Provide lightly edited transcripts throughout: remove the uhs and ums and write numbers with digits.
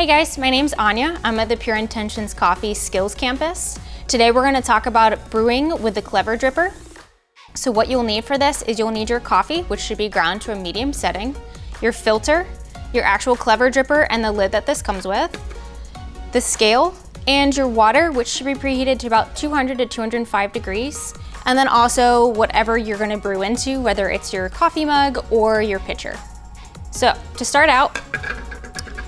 Hey guys, my name's Anya. I'm at the Pure Intentions Coffee Skills Campus. Today we're going to talk about brewing with the Clever Dripper. So what you'll need for this is you'll need your coffee, which should be ground to a medium setting, your filter, your actual Clever Dripper and the lid that this comes with, the scale, and your water, which should be preheated to about 200 to 205 degrees, and then also whatever you're going to brew into, whether it's your coffee mug or your pitcher. So to start out,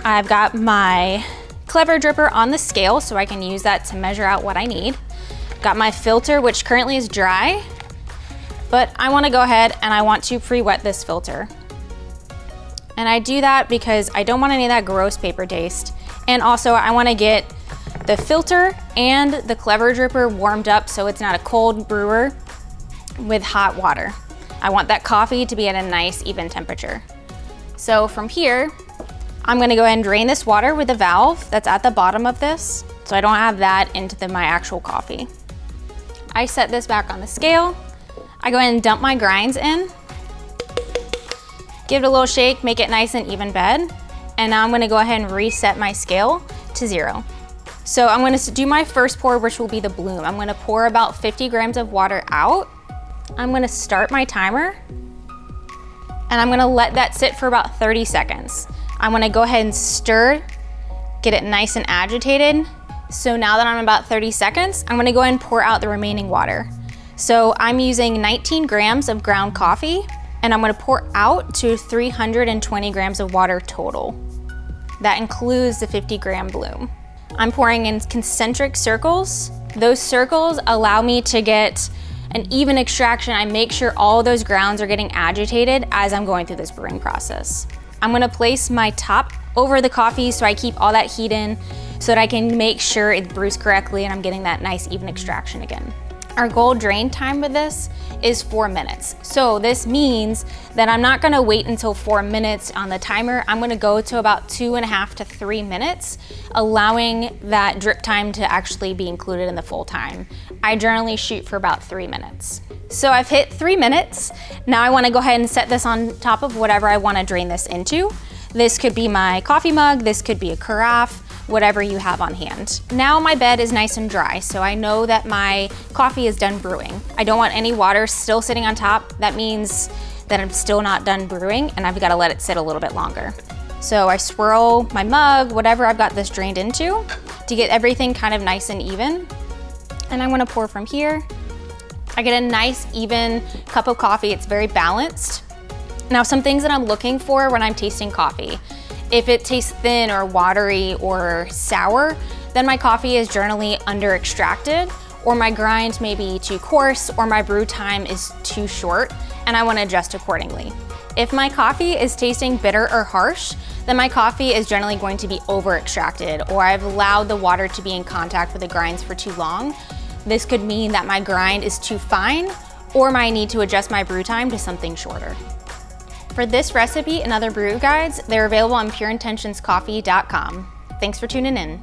I've got my Clever Dripper on the scale so I can use that to measure out what I need. Got my filter, which currently is dry, but I want to go ahead and I want to pre-wet this filter. And I do that because I don't want any of that gross paper taste. And also I want to get the filter and the Clever Dripper warmed up so it's not a cold brewer with hot water. I want that coffee to be at a nice even temperature. So from here, I'm gonna go ahead and drain this water with a valve that's at the bottom of this, so I don't have that into my actual coffee. I set this back on the scale. I go ahead and dump my grinds in, give it a little shake, make it nice and even bed, and now I'm gonna go ahead and reset my scale to 0. So I'm gonna do my first pour, which will be the bloom. I'm gonna pour about 50 grams of water out. I'm gonna start my timer, and I'm gonna let that sit for about 30 seconds. I'm gonna go ahead and stir, get it nice and agitated. So now that I'm about 30 seconds, I'm gonna go ahead and pour out the remaining water. So I'm using 19 grams of ground coffee, and I'm gonna pour out to 320 grams of water total. That includes the 50-gram bloom. I'm pouring in concentric circles. Those circles allow me to get an even extraction. I make sure all those grounds are getting agitated as I'm going through this brewing process. I'm gonna place my top over the coffee so I keep all that heat in so that I can make sure it brews correctly and I'm getting that nice even extraction again. Our goal drain time with this is 4 minutes. So this means that I'm not gonna wait until 4 minutes on the timer. I'm gonna go to about 2.5 to 3 minutes, allowing that drip time to actually be included in the full time. I generally shoot for about 3 minutes. So I've hit 3 minutes. Now I wanna go ahead and set this on top of whatever I wanna drain this into. This could be my coffee mug, this could be a carafe, whatever you have on hand. Now my bed is nice and dry, so I know that my coffee is done brewing. I don't want any water still sitting on top. That means that I'm still not done brewing and I've gotta let it sit a little bit longer. So I swirl my mug, whatever I've got this drained into, to get everything kind of nice and even. And I'm gonna pour from here. I get a nice even cup of coffee. It's very balanced. Now some things that I'm looking for when I'm tasting coffee. If it tastes thin or watery or sour, then my coffee is generally under extracted, or my grind may be too coarse, or my brew time is too short, and I want to adjust accordingly. If my coffee is tasting bitter or harsh, then my coffee is generally going to be over extracted, or I've allowed the water to be in contact with the grinds for too long. This could mean that my grind is too fine, or I need to adjust my brew time to something shorter. For this recipe and other brew guides, they're available on pureintentionscoffee.com. Thanks for tuning in.